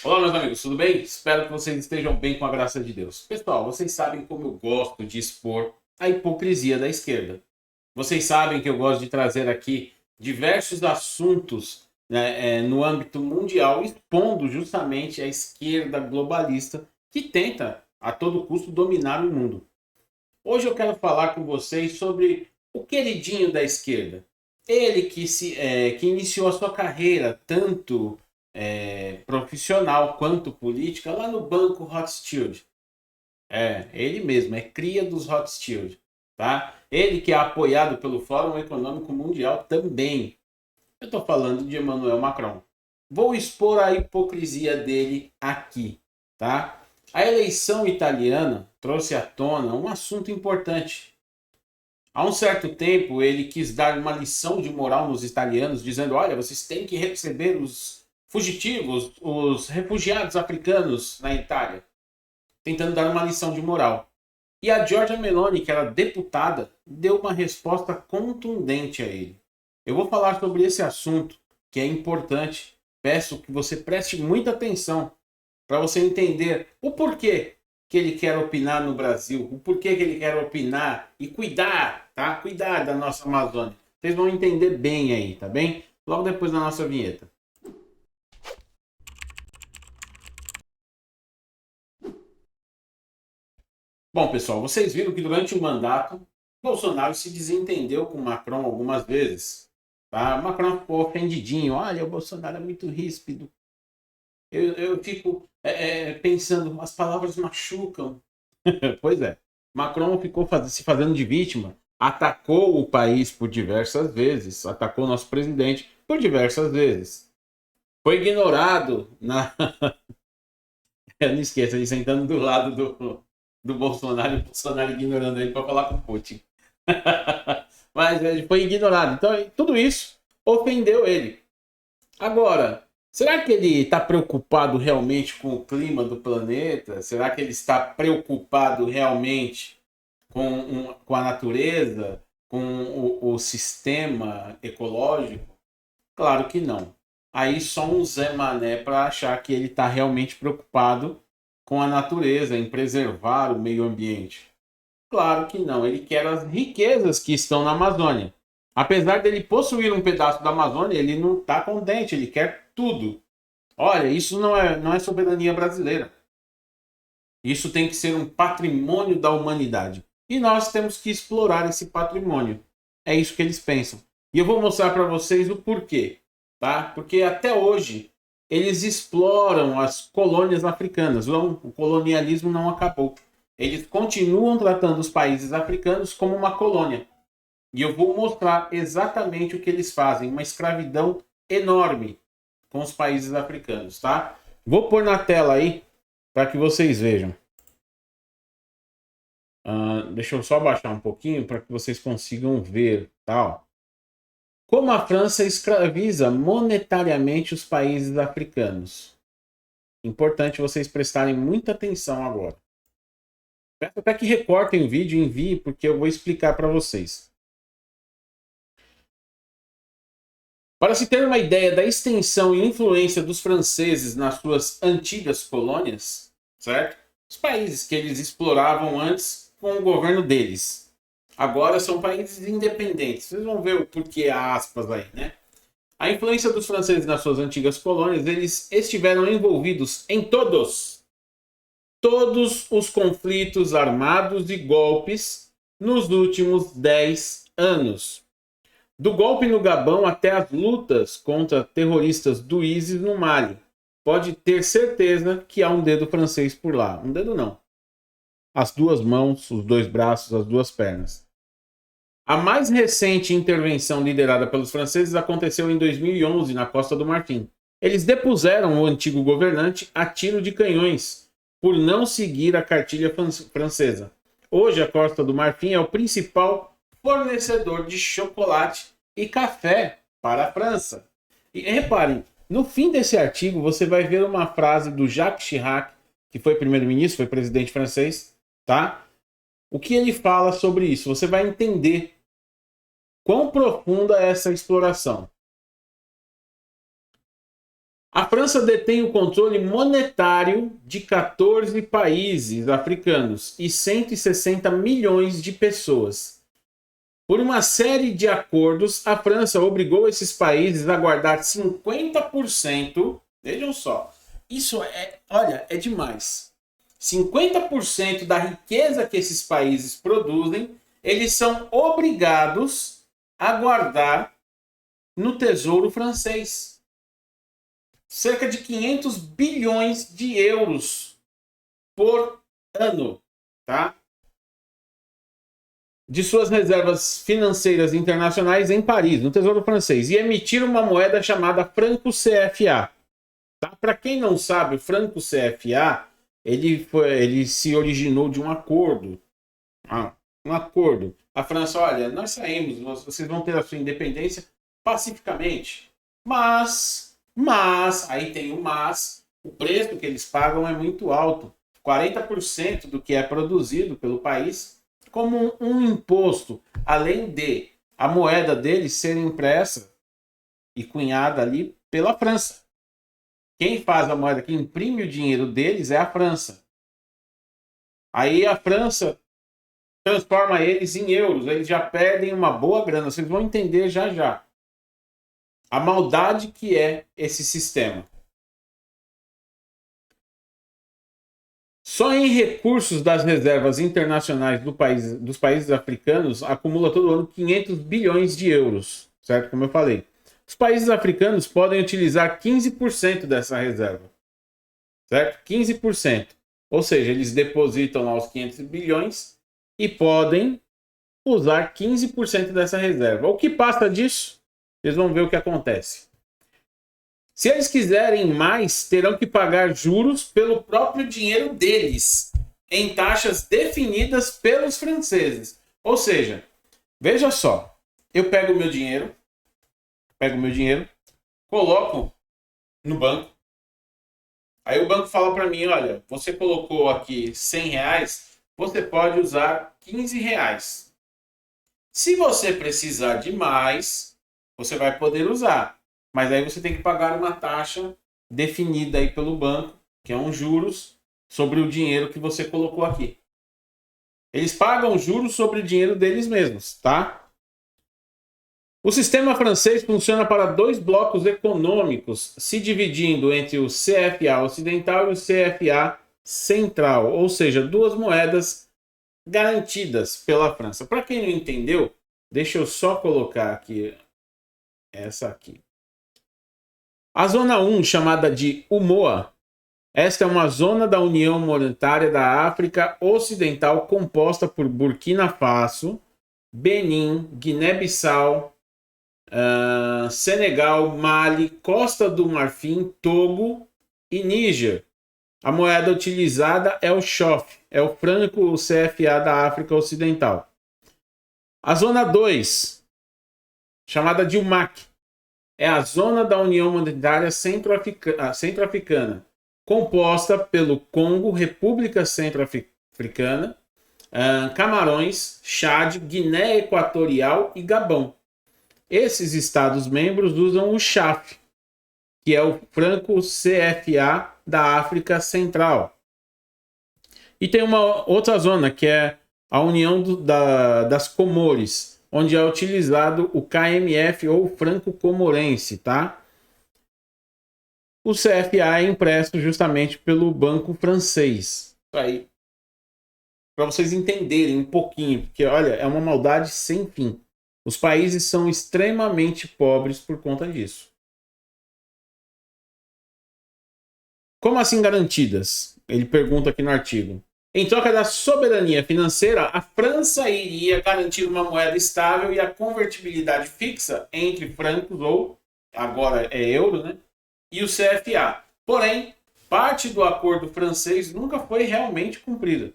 Olá, meus amigos, tudo bem? Espero que vocês estejam bem com a graça de Deus. Pessoal, vocês sabem como eu gosto de expor a hipocrisia da esquerda. Vocês sabem que eu gosto de trazer aqui diversos assuntos, né, no âmbito mundial, expondo justamente a esquerda globalista que tenta a todo custo dominar o mundo. Hoje eu quero falar com vocês sobre o queridinho da esquerda. Ele que iniciou a sua carreira tanto profissional quanto política lá no Banco Rothschild. Ele mesmo, é cria dos Rothschild. Tá? Ele que é apoiado pelo Fórum Econômico Mundial também. Eu estou falando de Emmanuel Macron. Vou expor a hipocrisia dele aqui. Tá? A eleição italiana trouxe à tona um assunto importante. Há um certo tempo, ele quis dar uma lição de moral nos italianos, dizendo: olha, vocês têm que receber os fugitivos, os refugiados africanos na Itália, tentando dar uma lição de moral. E a Giorgia Meloni, que era deputada, deu uma resposta contundente a ele. Eu vou falar sobre esse assunto, que é importante. Peço que você preste muita atenção para você entender o porquê que ele quer opinar no Brasil, o porquê que ele quer opinar e cuidar, tá? Cuidar da nossa Amazônia. Vocês vão entender bem aí, tá bem? Logo depois da nossa vinheta. Bom, pessoal, vocês viram que durante o mandato, Bolsonaro se desentendeu com Macron algumas vezes. Tá? Macron ficou ofendidinho. Olha, o Bolsonaro é muito ríspido. Eu fico pensando, as palavras machucam. Pois é. Macron ficou se fazendo de vítima, atacou o país por diversas vezes, atacou nosso presidente por diversas vezes. Foi ignorado na. Eu não esqueça, ele sentando do lado do Bolsonaro e o Bolsonaro ignorando ele para falar com o Putin. Mas ele foi ignorado. Então, tudo isso ofendeu ele. Agora, será que ele está preocupado realmente com o clima do planeta? Será que ele está preocupado realmente com a natureza, com o sistema ecológico? Claro que não. Aí só um Zé Mané para achar que ele está realmente preocupado com a natureza, em preservar o meio ambiente. Claro que não. Ele quer as riquezas que estão na Amazônia. Apesar dele possuir um pedaço da Amazônia, ele não está contente, ele quer tudo. Olha, isso não é soberania brasileira. Isso tem que ser um patrimônio da humanidade. E nós temos que explorar esse patrimônio. É isso que eles pensam. E eu vou mostrar para vocês o porquê. Tá? Porque até hoje eles exploram as colônias africanas. O colonialismo não acabou. Eles continuam tratando os países africanos como uma colônia. E eu vou mostrar exatamente o que eles fazem. Uma escravidão enorme com os países africanos, tá? Vou pôr na tela aí para que vocês vejam. Deixa eu só baixar um pouquinho para que vocês consigam ver, tal. Como a França escraviza monetariamente os países africanos. Importante vocês prestarem muita atenção agora. Peço até que recortem o vídeo e enviem, porque eu vou explicar para vocês. Para se ter uma ideia da extensão e influência dos franceses nas suas antigas colônias, certo? Os países que eles exploravam antes com o governo deles. Agora são países independentes. Vocês vão ver o porquê aspas aí, né? A influência dos franceses nas suas antigas colônias, eles estiveram envolvidos em todos os conflitos armados e golpes nos últimos 10 anos. Do golpe no Gabão até as lutas contra terroristas do ISIS no Mali. Pode ter certeza que há um dedo francês por lá. Um dedo não. As duas mãos, os dois braços, as duas pernas. A mais recente intervenção liderada pelos franceses aconteceu em 2011 na Costa do Marfim. Eles depuseram o antigo governante a tiro de canhões por não seguir a cartilha francesa. Hoje a Costa do Marfim é o principal fornecedor de chocolate e café para a França. E reparem, no fim desse artigo você vai ver uma frase do Jacques Chirac, que foi primeiro-ministro, foi presidente francês, tá? O que ele fala sobre isso? Você vai entender quão profunda é essa exploração. A França detém o controle monetário de 14 países africanos e 160 milhões de pessoas. Por uma série de acordos, a França obrigou esses países a guardar 50%. Vejam só, isso olha, é demais. 50% da riqueza que esses países produzem, eles são obrigados a guardar no Tesouro francês. Cerca de 500 bilhões de euros por ano, tá? De suas reservas financeiras internacionais em Paris, no Tesouro Francês, e emitir uma moeda chamada franco CFA. Tá? Para quem não sabe, o franco CFA ele se originou de um acordo. Um acordo. A França, olha, nós saímos, vocês vão ter a sua independência pacificamente. Mas, aí tem o preço que eles pagam é muito alto. 40% do que é produzido pelo país como um imposto, além de a moeda deles ser impressa e cunhada ali pela França. Quem faz a moeda, que imprime o dinheiro deles é a França. Aí a França transforma eles em euros, eles já perdem uma boa grana. Vocês vão entender já já a maldade que é esse sistema. Só em recursos das reservas internacionais dos países africanos acumula todo ano 500 bilhões de euros, certo? Como eu falei. Os países africanos podem utilizar 15% dessa reserva, certo? 15%. Ou seja, eles depositam lá os 500 bilhões e podem usar 15% dessa reserva. O que passa disso? Vocês vão ver o que acontece. Se eles quiserem mais, terão que pagar juros pelo próprio dinheiro deles, em taxas definidas pelos franceses. Ou seja, veja só, eu pego o meu dinheiro, coloco no banco, aí o banco fala para mim, olha, você colocou aqui 100 reais, você pode usar 15 reais. Se você precisar de mais, você vai poder usar. Mas aí você tem que pagar uma taxa definida aí pelo banco, que é um juros sobre o dinheiro que você colocou aqui. Eles pagam juros sobre o dinheiro deles mesmos, tá? O sistema francês funciona para dois blocos econômicos, se dividindo entre o CFA ocidental e o CFA central, ou seja, duas moedas garantidas pela França. Para quem não entendeu, deixa eu só colocar aqui essa aqui. A zona 1, chamada de UMOA, esta é uma zona da União Monetária da África Ocidental composta por Burkina Faso, Benin, Guiné-Bissau, Senegal, Mali, Costa do Marfim, Togo e Níger. A moeda utilizada é o CHOF, é o franco CFA da África Ocidental. A zona 2, chamada de UMAC, é a zona da União Monetária Centro-Africana, composta pelo Congo, República Centro-Africana, Camarões, Chad, Guiné Equatorial e Gabão. Esses Estados-membros usam o CHAF, que é o franco CFA da África Central. E tem uma outra zona, que é a União das Comores, onde é utilizado o KMF ou franco comorense, tá? O CFA é impresso justamente pelo banco francês. Isso aí, para vocês entenderem um pouquinho, porque olha, é uma maldade sem fim. Os países são extremamente pobres por conta disso. Como assim garantidas? Ele pergunta aqui no artigo. Em troca da soberania financeira, a França iria garantir uma moeda estável e a convertibilidade fixa entre francos, ou agora é euro, né? E o CFA. Porém, parte do acordo francês nunca foi realmente cumprida.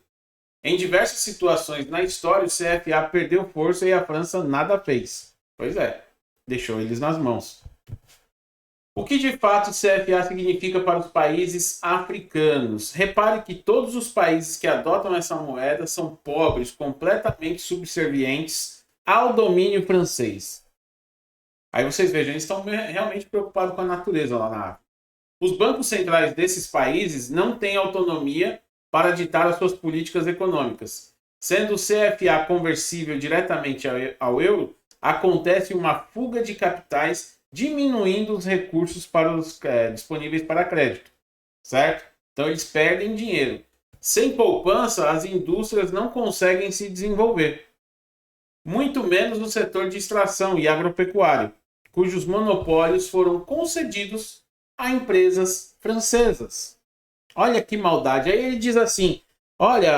Em diversas situações na história, o CFA perdeu força e a França nada fez. Pois é, deixou eles nas mãos. O que de fato o CFA significa para os países africanos? Repare que todos os países que adotam essa moeda são pobres, completamente subservientes ao domínio francês. Aí vocês vejam, eles estão realmente preocupados com a natureza lá na África. Os bancos centrais desses países não têm autonomia para ditar as suas políticas econômicas. Sendo o CFA conversível diretamente ao euro, acontece uma fuga de capitais, diminuindo os recursos disponíveis para crédito, certo? Então eles perdem dinheiro. Sem poupança, as indústrias não conseguem se desenvolver. Muito menos no setor de extração e agropecuário, cujos monopólios foram concedidos a empresas francesas. Olha que maldade. Aí ele diz assim, olha,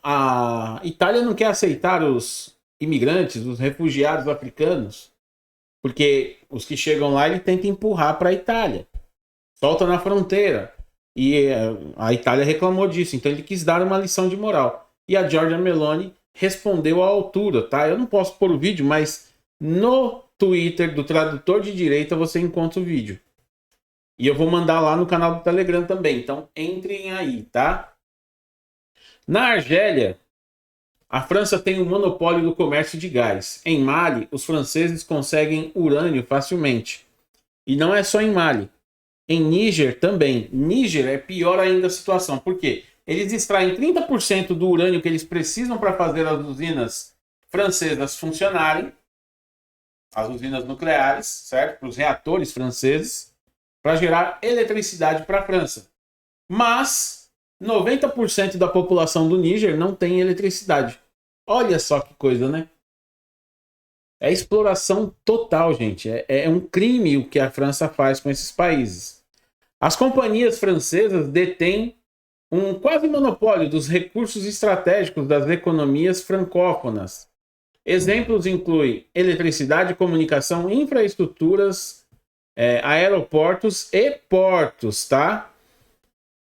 a Itália não quer aceitar os imigrantes, os refugiados africanos, porque os que chegam lá ele tenta empurrar para a Itália. Solta na fronteira. E a Itália reclamou disso, então ele quis dar uma lição de moral. E a Giorgia Meloni respondeu à altura, tá? Eu não posso pôr o vídeo, mas no Twitter do Tradutor de Direita você encontra o vídeo. E eu vou mandar lá no canal do Telegram também, então entrem aí, tá? Na Argélia, a França tem um monopólio do comércio de gás. Em Mali, os franceses conseguem urânio facilmente. E não é só em Mali. Em Níger também. Níger é pior ainda a situação. Por quê? Eles extraem 30% do urânio que eles precisam para fazer as usinas francesas funcionarem. As usinas nucleares, certo? Para os reatores franceses. Para gerar eletricidade para a França. Mas 90% da população do Níger não tem eletricidade. Olha só que coisa, né? É exploração total, gente. É um crime o que a França faz com esses países. As companhias francesas detêm um quase monopólio dos recursos estratégicos das economias francófonas. Exemplos incluem eletricidade, comunicação, infraestruturas, aeroportos e portos, tá?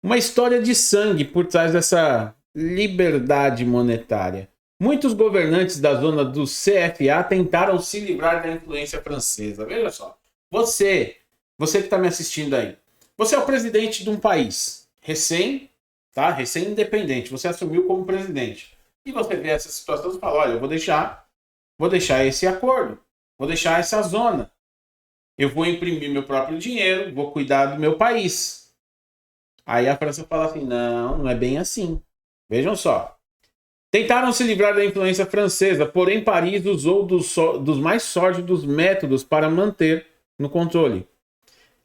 Uma história de sangue por trás dessa liberdade monetária. Muitos governantes da zona do CFA tentaram se livrar da influência francesa. Veja só, você que está me assistindo aí, você é o presidente de um país recém-independente, você assumiu como presidente. E você vê essa situação e fala, olha, eu vou deixar esse acordo, vou deixar essa zona. Eu vou imprimir meu próprio dinheiro, vou cuidar do meu país. Aí a França fala assim, não é bem assim. Vejam só. Tentaram se livrar da influência francesa, porém Paris usou dos mais sórdidos métodos para manter no controle.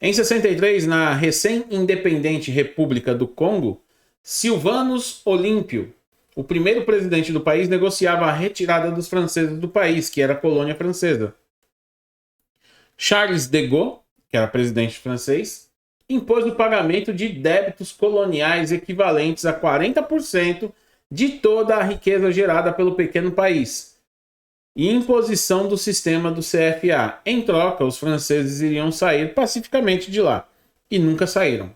Em 63, na recém-independente República do Congo, Sylvanus Olympio, o primeiro presidente do país, negociava a retirada dos franceses do país, que era colônia francesa. Charles de Gaulle, que era presidente francês, impôs o pagamento de débitos coloniais equivalentes a 40% de toda a riqueza gerada pelo pequeno país e imposição do sistema do CFA. Em troca, os franceses iriam sair pacificamente de lá e nunca saíram.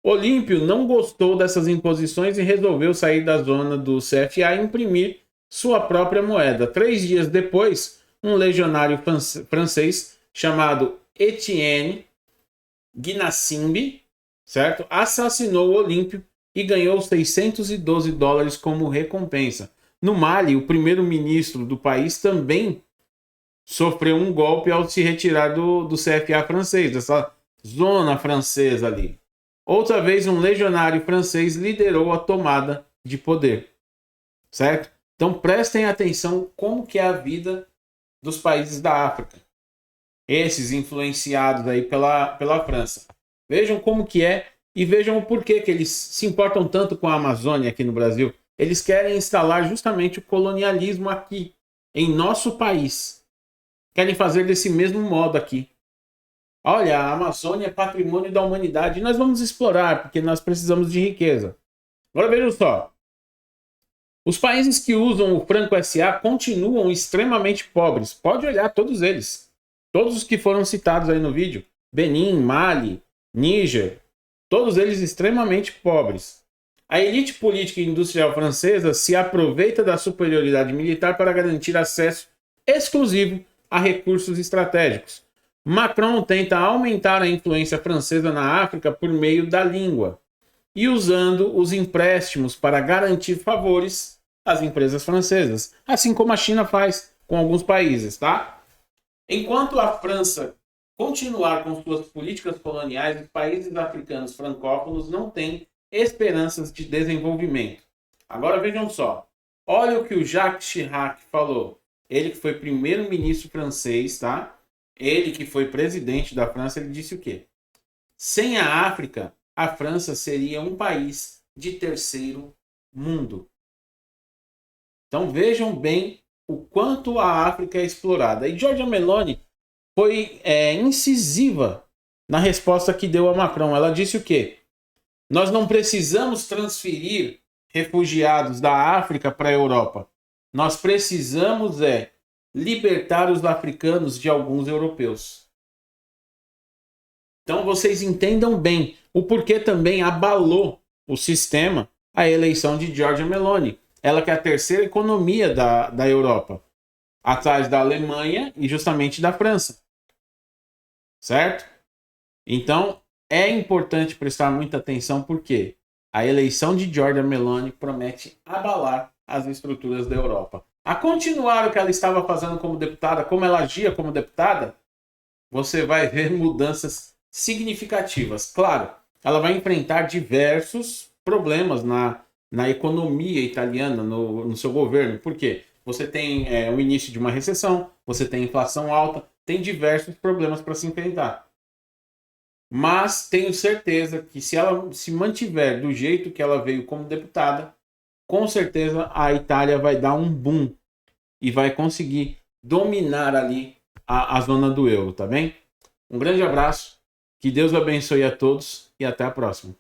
Olímpio não gostou dessas imposições e resolveu sair da zona do CFA e imprimir sua própria moeda. 3 dias depois, um legionário francês chamado Etienne Gnassingbé, certo? Assassinou Olímpio e ganhou $612 como recompensa. No Mali, o primeiro-ministro do país também sofreu um golpe ao se retirar do CFA francês, dessa zona francesa ali. Outra vez, um legionário francês liderou a tomada de poder, certo? Então prestem atenção como que é a vida dos países da África. Esses influenciados aí pela França. Vejam como que é e vejam o porquê que eles se importam tanto com a Amazônia aqui no Brasil. Eles querem instalar justamente o colonialismo aqui, em nosso país. Querem fazer desse mesmo modo aqui. Olha, a Amazônia é patrimônio da humanidade e nós vamos explorar, porque nós precisamos de riqueza. Agora vejam só. Os países que usam o Franco SA continuam extremamente pobres. Pode olhar todos eles. Todos os que foram citados aí no vídeo. Benin, Mali, Níger. Todos eles extremamente pobres. A elite política e industrial francesa se aproveita da superioridade militar para garantir acesso exclusivo a recursos estratégicos. Macron tenta aumentar a influência francesa na África por meio da língua e usando os empréstimos para garantir favores às empresas francesas, assim como a China faz com alguns países, tá? Enquanto a França continuar com suas políticas coloniais, os países africanos francófonos não têm esperanças de desenvolvimento. Agora vejam só. Olha o que o Jacques Chirac falou. Ele que foi primeiro-ministro francês, tá? Ele que foi presidente da França, ele disse o quê? Sem a África, a França seria um país de terceiro mundo. Então vejam bem o quanto a África é explorada. E Giorgia Meloni foi incisiva na resposta que deu a Macron. Ela disse o quê? Nós não precisamos transferir refugiados da África para a Europa. Nós precisamos libertar os africanos de alguns europeus. Então vocês entendam bem o porquê também abalou o sistema a eleição de Giorgia Meloni. Ela que é a terceira economia da Europa, atrás da Alemanha e justamente da França. Certo? Então é importante prestar muita atenção porque a eleição de Giorgia Meloni promete abalar as estruturas da Europa. A continuar o que ela estava fazendo como deputada, como ela agia como deputada, você vai ver mudanças significativas. Claro, ela vai enfrentar diversos problemas na economia italiana, no seu governo. Por quê? Você tem o início de uma recessão, você tem inflação alta, tem diversos problemas para se enfrentar. Mas tenho certeza que se ela se mantiver do jeito que ela veio como deputada, com certeza a Itália vai dar um boom e vai conseguir dominar ali a zona do euro, tá bem? Um grande abraço, que Deus abençoe a todos e até a próxima.